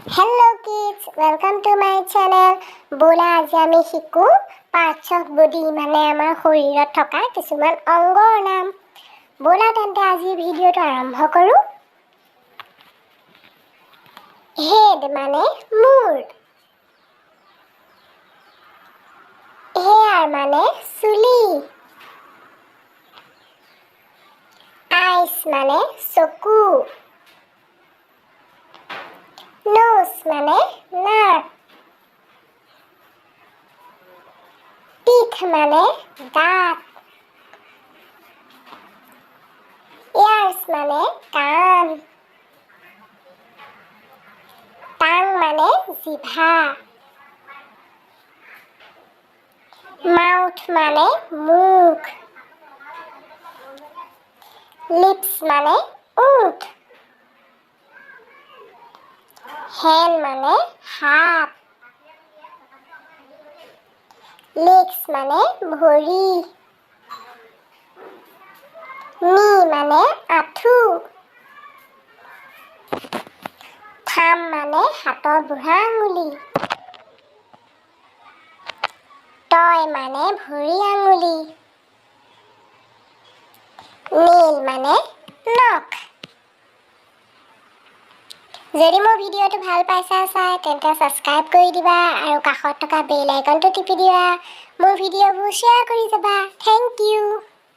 Hello kids, welcome to my channel. Bola আজি আমি শিকো parts of body মানে আমাৰ শৰীৰত থকা কিছুমান অংগৰ নাম। bola তেন্তে আজি ভিডিওটো আৰম্ভ কৰো। head মানে মূৰ। hair মানে চুলি। eyes মানে চকু। nose মানে নাক। teeth মানে দাঁত। ears মানে কাণ। tongue মানে জিভা। mouth মানে মুখ। lips মানে ওঠ। hand মানে হাত। legs মানে ভৰি। knee মানে আঁঠু। thumb মানে হাতৰ বুঢ়া আঙুলি। toe মানে ভৰি আঙুলি। nail মানে নখ। যদি মোৰ ভিডিওটো ভাল পাইছা তেন্তে সাবস্ক্ৰাইব কৰি দিবা আৰু কাষত থকা বেল আইকনটো টিপি দিবা। মোৰ ভিডিওবোৰ শ্বেয়াৰ কৰি যাবা। Thank U.